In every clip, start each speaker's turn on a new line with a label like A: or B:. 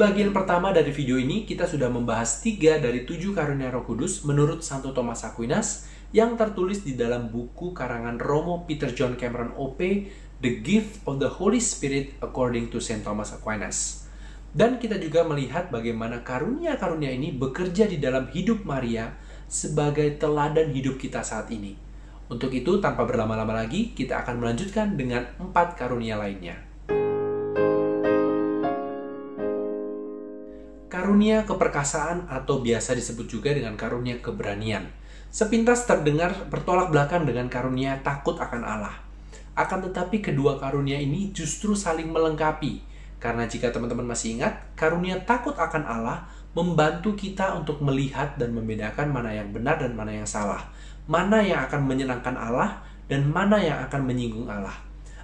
A: bagian pertama dari video ini, kita sudah membahas 3 dari 7 karunia Roh Kudus menurut Santo Thomas Aquinas yang tertulis di dalam buku karangan Romo Peter John Cameron OP, The Gift of the Holy Spirit According to Saint Thomas Aquinas. Dan kita juga melihat bagaimana karunia-karunia ini bekerja di dalam hidup Maria sebagai teladan hidup kita saat ini. Untuk itu, tanpa berlama-lama lagi, kita akan melanjutkan dengan 4 karunia lainnya. Karunia keperkasaan atau biasa disebut juga dengan karunia keberanian. Sepintas terdengar bertolak belakang dengan karunia takut akan Allah. Akan tetapi kedua karunia ini justru saling melengkapi. Karena jika teman-teman masih ingat, karunia takut akan Allah membantu kita untuk melihat dan membedakan mana yang benar dan mana yang salah. Mana yang akan menyenangkan Allah dan mana yang akan menyinggung Allah.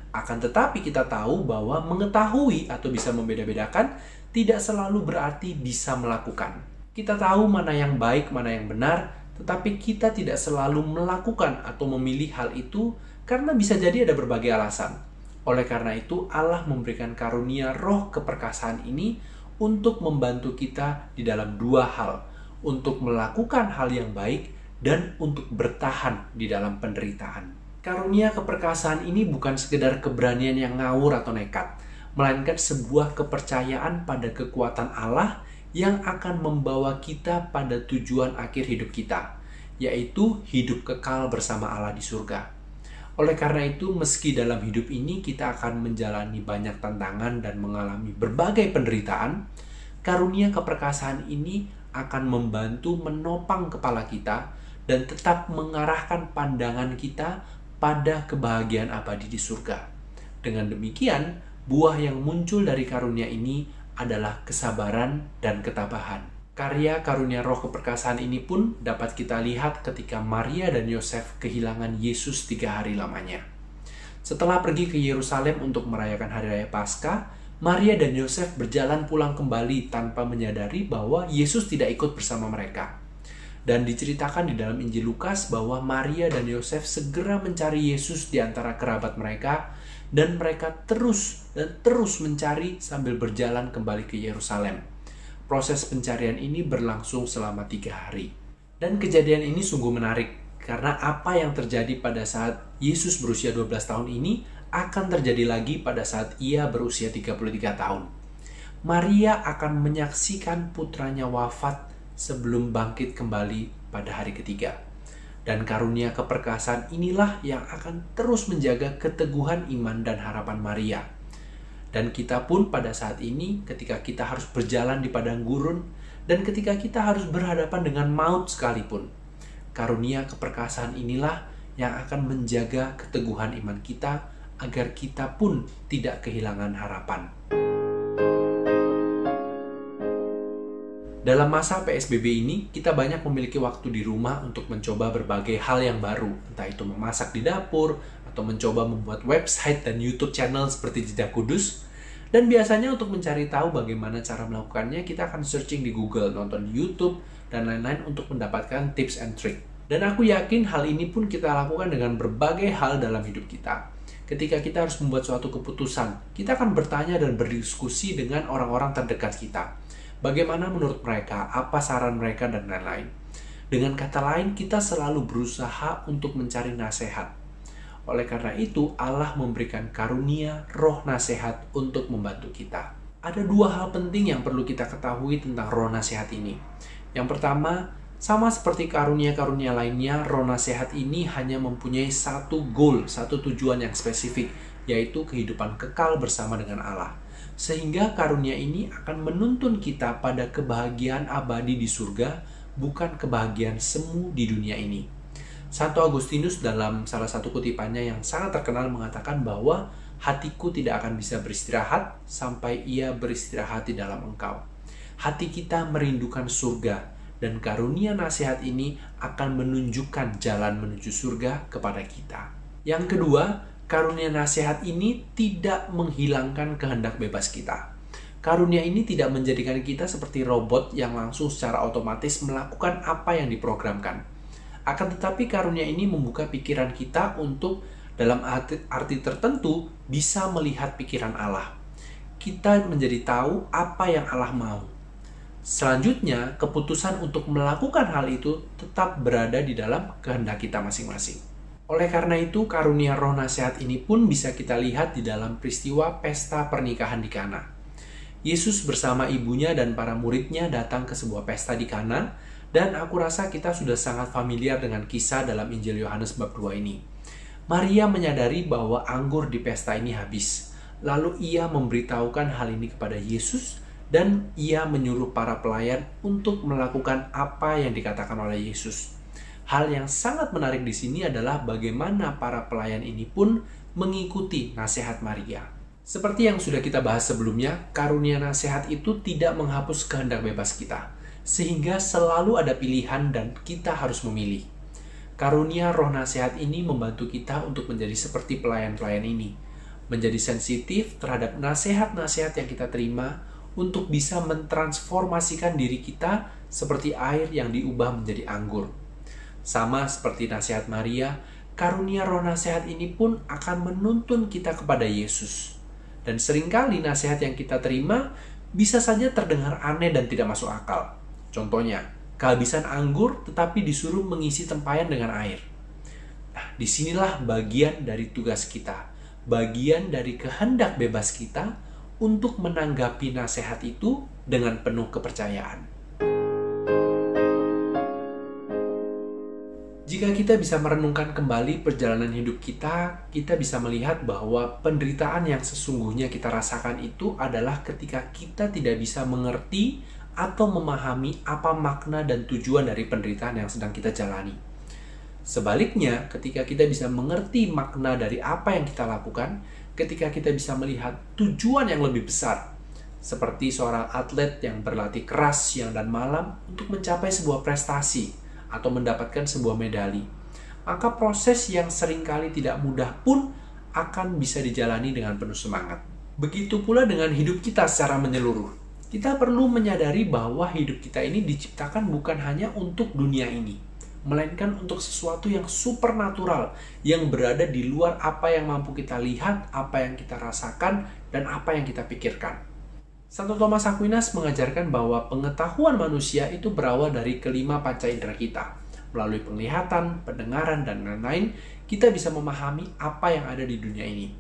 A: Akan tetapi kita tahu bahwa mengetahui atau bisa membeda-bedakan tidak selalu berarti bisa melakukan. Kita tahu mana yang baik, mana yang benar, tetapi kita tidak selalu melakukan atau memilih hal itu karena bisa jadi ada berbagai alasan. Oleh karena itu, Allah memberikan karunia roh keperkasaan ini untuk membantu kita di dalam 2 hal, untuk melakukan hal yang baik dan untuk bertahan di dalam penderitaan. Karunia keperkasaan ini bukan sekedar keberanian yang ngawur atau nekat, melainkan sebuah kepercayaan pada kekuatan Allah yang akan membawa kita pada tujuan akhir hidup kita, yaitu hidup kekal bersama Allah di surga. Oleh karena itu, meski dalam hidup ini kita akan menjalani banyak tantangan dan mengalami berbagai penderitaan, karunia keperkasaan ini akan membantu menopang kepala kita dan tetap mengarahkan pandangan kita pada kebahagiaan abadi di surga. Dengan demikian, buah yang muncul dari karunia ini adalah kesabaran dan ketabahan. Karya karunia roh keperkasaan ini pun dapat kita lihat ketika Maria dan Yosef kehilangan Yesus 3 hari lamanya. Setelah pergi ke Yerusalem untuk merayakan Hari Raya Paskah, Maria dan Yosef berjalan pulang kembali tanpa menyadari bahwa Yesus tidak ikut bersama mereka. Dan diceritakan di dalam Injil Lukas bahwa Maria dan Yosef segera mencari Yesus di antara kerabat mereka, dan mereka terus mencari sambil berjalan kembali ke Yerusalem. Proses pencarian ini berlangsung selama 3 hari. Dan kejadian ini sungguh menarik, karena apa yang terjadi pada saat Yesus berusia 12 tahun ini akan terjadi lagi pada saat ia berusia 33 tahun. Maria akan menyaksikan putranya wafat sebelum bangkit kembali pada hari ketiga. Dan karunia keperkasaan inilah yang akan terus menjaga keteguhan iman dan harapan Maria. Dan kita pun pada saat ini, ketika kita harus berjalan di padang gurun, dan ketika kita harus berhadapan dengan maut sekalipun, karunia keperkasaan inilah yang akan menjaga keteguhan iman kita, agar kita pun tidak kehilangan harapan. Dalam masa PSBB ini, kita banyak memiliki waktu di rumah untuk mencoba berbagai hal yang baru, entah itu memasak di dapur, atau mencoba membuat website dan YouTube channel seperti Jejak Kudus. Dan biasanya untuk mencari tahu bagaimana cara melakukannya, kita akan searching di Google, nonton di YouTube, dan lain-lain untuk mendapatkan tips and trick. Dan aku yakin hal ini pun kita lakukan dengan berbagai hal dalam hidup kita. Ketika kita harus membuat suatu keputusan, kita akan bertanya dan berdiskusi dengan orang-orang terdekat kita. Bagaimana menurut mereka, apa saran mereka, dan lain-lain. Dengan kata lain, kita selalu berusaha untuk mencari nasihat. Oleh karena itu, Allah memberikan karunia roh nasihat untuk membantu kita. Ada 2 hal penting yang perlu kita ketahui tentang roh nasihat ini. Yang pertama, sama seperti karunia-karunia lainnya, roh nasihat ini hanya mempunyai satu goal, satu tujuan yang spesifik, yaitu kehidupan kekal bersama dengan Allah. Sehingga karunia ini akan menuntun kita pada kebahagiaan abadi di surga, bukan kebahagiaan semu di dunia ini. Santo Agustinus dalam salah satu kutipannya yang sangat terkenal mengatakan bahwa hatiku tidak akan bisa beristirahat sampai ia beristirahat di dalam Engkau. Hati kita merindukan surga, dan karunia nasihat ini akan menunjukkan jalan menuju surga kepada kita. Yang kedua, karunia nasihat ini tidak menghilangkan kehendak bebas kita. Karunia ini tidak menjadikan kita seperti robot yang langsung secara otomatis melakukan apa yang diprogramkan. Akan tetapi karunia ini membuka pikiran kita untuk dalam arti tertentu bisa melihat pikiran Allah. kita menjadi tahu apa yang Allah mau. Selanjutnya, keputusan untuk melakukan hal itu tetap berada di dalam kehendak kita masing-masing. Oleh karena itu, karunia roh nasihat ini pun bisa kita lihat di dalam peristiwa pesta pernikahan di Kana. Yesus bersama ibunya dan para muridnya datang ke sebuah pesta di Kana, dan aku rasa kita sudah sangat familiar dengan kisah dalam Injil Yohanes bab 2 ini. Maria menyadari bahwa anggur di pesta ini habis. Lalu ia memberitahukan hal ini kepada Yesus, dan ia menyuruh para pelayan untuk melakukan apa yang dikatakan oleh Yesus. Hal yang sangat menarik di sini adalah bagaimana para pelayan ini pun mengikuti nasihat Maria. Seperti yang sudah kita bahas sebelumnya, karunia nasihat itu tidak menghapus kehendak bebas kita, sehingga selalu ada pilihan dan kita harus memilih. Karunia roh nasihat ini membantu kita untuk menjadi seperti pelayan-pelayan ini, menjadi sensitif terhadap nasihat-nasihat yang kita terima untuk bisa mentransformasikan diri kita seperti air yang diubah menjadi anggur. Sama seperti nasihat Maria, karunia roh nasihat ini pun akan menuntun kita kepada Yesus. Dan seringkali nasihat yang kita terima bisa saja terdengar aneh dan tidak masuk akal. Contohnya, kehabisan anggur tetapi disuruh mengisi tempayan dengan air. Nah, disinilah bagian dari tugas kita, bagian dari kehendak bebas kita untuk menanggapi nasihat itu dengan penuh kepercayaan. Jika kita bisa merenungkan kembali perjalanan hidup kita, kita bisa melihat bahwa penderitaan yang sesungguhnya kita rasakan itu adalah ketika kita tidak bisa mengerti atau memahami apa makna dan tujuan dari penderitaan yang sedang kita jalani. Sebaliknya, ketika kita bisa mengerti makna dari apa yang kita lakukan, ketika kita bisa melihat tujuan yang lebih besar, seperti seorang atlet yang berlatih keras siang dan malam untuk mencapai sebuah prestasi, atau mendapatkan sebuah medali, maka proses yang seringkali tidak mudah pun akan bisa dijalani dengan penuh semangat. Begitu pula dengan hidup kita secara menyeluruh. Kita perlu menyadari bahwa hidup kita ini diciptakan bukan hanya untuk dunia ini, melainkan untuk sesuatu yang supernatural, yang berada di luar apa yang mampu kita lihat, apa yang kita rasakan, dan apa yang kita pikirkan. Santo Thomas Aquinas mengajarkan bahwa pengetahuan manusia itu berawal dari kelima panca indera kita. Melalui penglihatan, pendengaran, dan lain-lain, kita bisa memahami apa yang ada di dunia ini.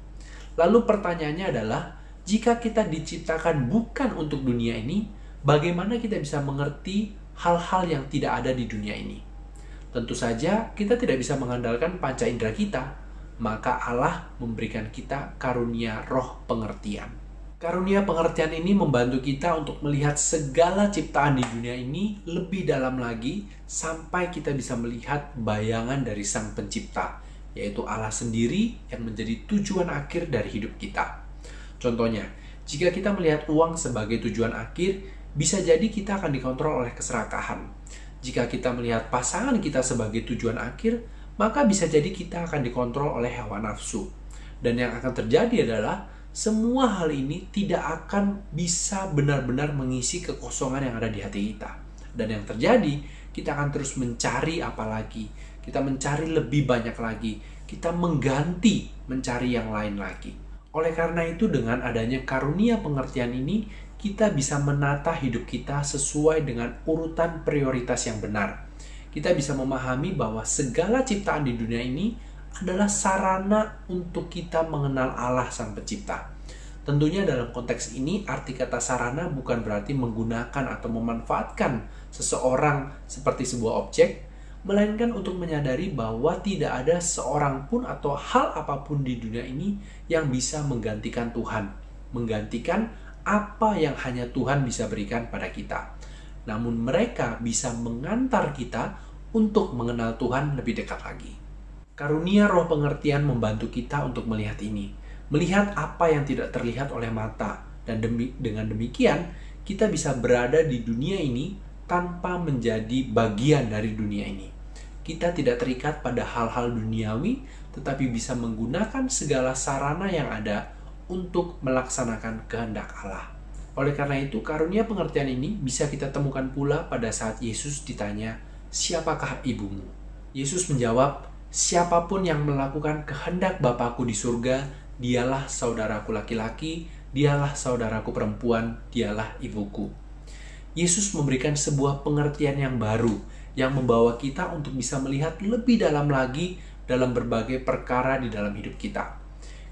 A: Lalu pertanyaannya adalah, jika kita diciptakan bukan untuk dunia ini, bagaimana kita bisa mengerti hal-hal yang tidak ada di dunia ini? Tentu saja, kita tidak bisa mengandalkan panca indera kita, maka Allah memberikan kita karunia roh pengertian. Karunia pengertian ini membantu kita untuk melihat segala ciptaan di dunia ini lebih dalam lagi sampai kita bisa melihat bayangan dari Sang Pencipta, yaitu Allah sendiri yang menjadi tujuan akhir dari hidup kita. Contohnya, jika kita melihat uang sebagai tujuan akhir, bisa jadi kita akan dikontrol oleh keserakahan. Jika kita melihat pasangan kita sebagai tujuan akhir, maka bisa jadi kita akan dikontrol oleh hawa nafsu. Dan yang akan terjadi adalah semua hal ini tidak akan bisa benar-benar mengisi kekosongan yang ada di hati kita. Dan yang terjadi, kita akan terus mencari apa lagi. Kita mencari lebih banyak lagi. Kita mengganti mencari yang lain lagi. Oleh karena itu, dengan adanya karunia pengertian ini, kita bisa menata hidup kita sesuai dengan urutan prioritas yang benar. Kita bisa memahami bahwa segala ciptaan di dunia ini adalah sarana untuk kita mengenal Allah Sang Pencipta. Tentunya dalam konteks ini, arti kata sarana bukan berarti menggunakan atau memanfaatkan seseorang seperti sebuah objek, melainkan untuk menyadari bahwa tidak ada seorang pun atau hal apapun di dunia ini yang bisa menggantikan Tuhan, menggantikan apa yang hanya Tuhan bisa berikan pada kita. Namun mereka bisa mengantar kita untuk mengenal Tuhan lebih dekat lagi. Karunia roh pengertian membantu kita untuk melihat ini, melihat apa yang tidak terlihat oleh mata, dan dengan demikian kita bisa berada di dunia ini tanpa menjadi bagian dari dunia ini. Kita tidak terikat pada hal-hal duniawi, tetapi bisa menggunakan segala sarana yang ada untuk melaksanakan kehendak Allah. Oleh karena itu, karunia pengertian ini bisa kita temukan pula pada saat Yesus ditanya, "Siapakah ibumu?" Yesus menjawab, "Siapapun yang melakukan kehendak Bapakku di surga, dialah saudaraku laki-laki Dialah saudaraku perempuan, dialah ibuku. Yesus memberikan sebuah pengertian yang baru yang membawa kita untuk bisa melihat lebih dalam lagi dalam berbagai perkara di dalam hidup kita.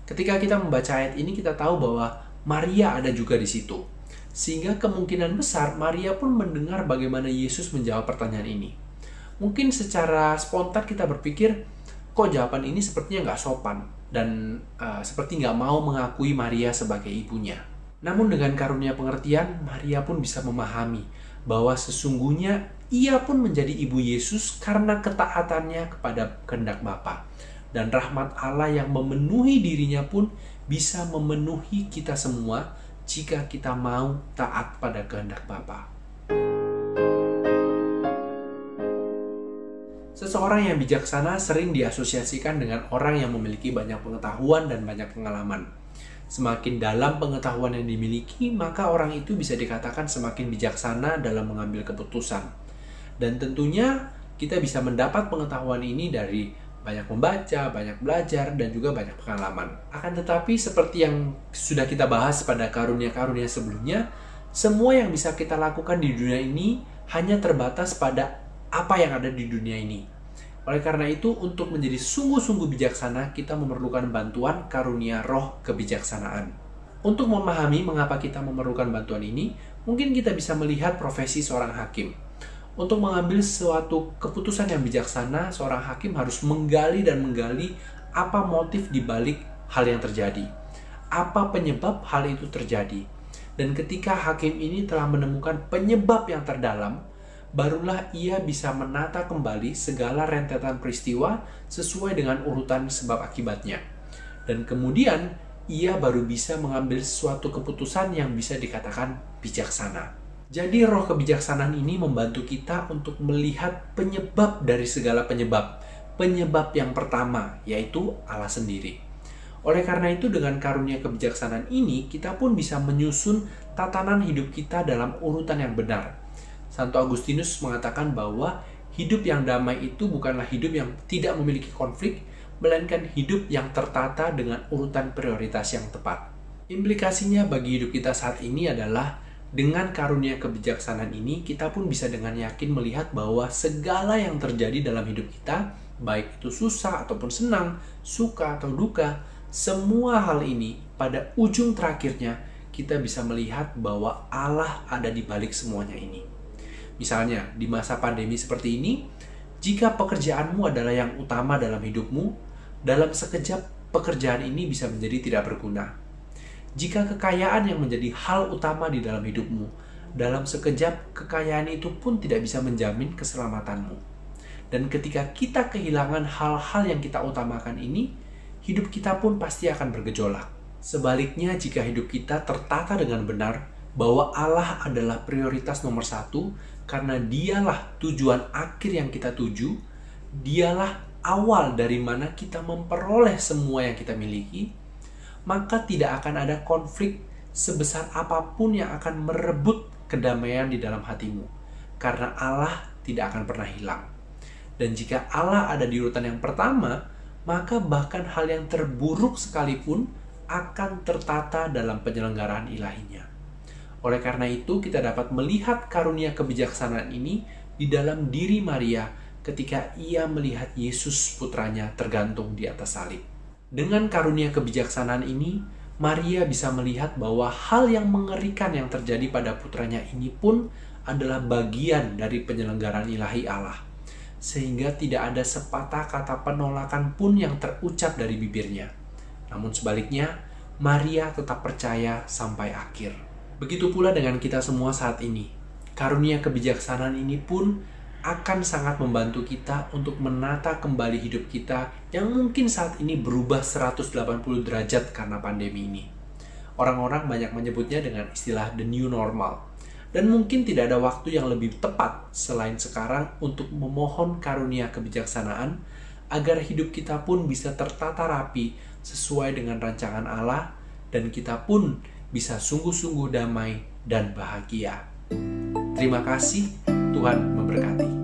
A: Ketika kita membaca ayat ini, kita tahu bahwa Maria ada juga di situ. Sehingga kemungkinan besar Maria pun mendengar bagaimana Yesus menjawab pertanyaan ini. Mungkin secara spontan kita berpikir, kok jawaban ini sepertinya nggak sopan dan seperti nggak mau mengakui Maria sebagai ibunya. Namun dengan karunia pengertian, Maria pun bisa memahami bahwa sesungguhnya ia pun menjadi ibu Yesus karena ketaatannya kepada kehendak Bapa. Dan rahmat Allah yang memenuhi dirinya pun bisa memenuhi kita semua jika kita mau taat pada kehendak Bapa. Seseorang yang bijaksana sering diasosiasikan dengan orang yang memiliki banyak pengetahuan dan banyak pengalaman. Semakin dalam pengetahuan yang dimiliki, maka orang itu bisa dikatakan semakin bijaksana dalam mengambil keputusan. Dan tentunya kita bisa mendapat pengetahuan ini dari banyak membaca, banyak belajar, dan juga banyak pengalaman. Akan tetapi seperti yang sudah kita bahas pada karunia-karunia sebelumnya, semua yang bisa kita lakukan di dunia ini hanya terbatas pada apa yang ada di dunia ini. Oleh karena itu, untuk menjadi sungguh-sungguh bijaksana, kita memerlukan bantuan karunia roh kebijaksanaan. Untuk memahami mengapa kita memerlukan bantuan ini, mungkin kita bisa melihat profesi seorang hakim. Untuk mengambil suatu keputusan yang bijaksana, seorang hakim harus menggali apa motif di balik hal yang terjadi. Apa penyebab hal itu terjadi. Dan ketika hakim ini telah menemukan penyebab yang terdalam, barulah ia bisa menata kembali segala rentetan peristiwa sesuai dengan urutan sebab akibatnya. Dan kemudian, ia baru bisa mengambil suatu keputusan yang bisa dikatakan bijaksana. Jadi roh kebijaksanaan ini membantu kita untuk melihat penyebab dari segala penyebab. Penyebab yang pertama, yaitu Allah sendiri. Oleh karena itu, dengan karunia kebijaksanaan ini, kita pun bisa menyusun tatanan hidup kita dalam urutan yang benar. Santo Agustinus mengatakan bahwa hidup yang damai itu bukanlah hidup yang tidak memiliki konflik, melainkan hidup yang tertata dengan urutan prioritas yang tepat. Implikasinya bagi hidup kita saat ini adalah dengan karunia kebijaksanaan ini, kita pun bisa dengan yakin melihat bahwa segala yang terjadi dalam hidup kita, baik itu susah ataupun senang, suka atau duka, semua hal ini pada ujung terakhirnya kita bisa melihat bahwa Allah ada di balik semuanya ini. Misalnya, di masa pandemi seperti ini, jika pekerjaanmu adalah yang utama dalam hidupmu, dalam sekejap pekerjaan ini bisa menjadi tidak berguna. Jika kekayaan yang menjadi hal utama di dalam hidupmu, dalam sekejap kekayaan itu pun tidak bisa menjamin keselamatanmu. Dan ketika kita kehilangan hal-hal yang kita utamakan ini, hidup kita pun pasti akan bergejolak. Sebaliknya, jika hidup kita tertata dengan benar, bahwa Allah adalah prioritas nomor satu, karena dialah tujuan akhir yang kita tuju, dialah awal dari mana kita memperoleh semua yang kita miliki, maka tidak akan ada konflik sebesar apapun yang akan merebut kedamaian di dalam hatimu. Karena Allah tidak akan pernah hilang. Dan jika Allah ada di urutan yang pertama, maka bahkan hal yang terburuk sekalipun akan tertata dalam penyelenggaraan ilahinya. Oleh karena itu, kita dapat melihat karunia kebijaksanaan ini di dalam diri Maria ketika ia melihat Yesus putranya tergantung di atas salib. Dengan karunia kebijaksanaan ini, Maria bisa melihat bahwa hal yang mengerikan yang terjadi pada putranya ini pun adalah bagian dari penyelenggaraan ilahi Allah. Sehingga tidak ada sepatah kata penolakan pun yang terucap dari bibirnya. Namun sebaliknya, Maria tetap percaya sampai akhir. Begitu pula dengan kita semua saat ini. Karunia kebijaksanaan ini pun akan sangat membantu kita untuk menata kembali hidup kita yang mungkin saat ini berubah 180 derajat karena pandemi ini. Orang-orang banyak menyebutnya dengan istilah the new normal. Dan mungkin tidak ada waktu yang lebih tepat selain sekarang untuk memohon karunia kebijaksanaan agar hidup kita pun bisa tertata rapi sesuai dengan rancangan Allah dan kita pun bisa sungguh-sungguh damai dan bahagia. Terima kasih, Tuhan memberkati.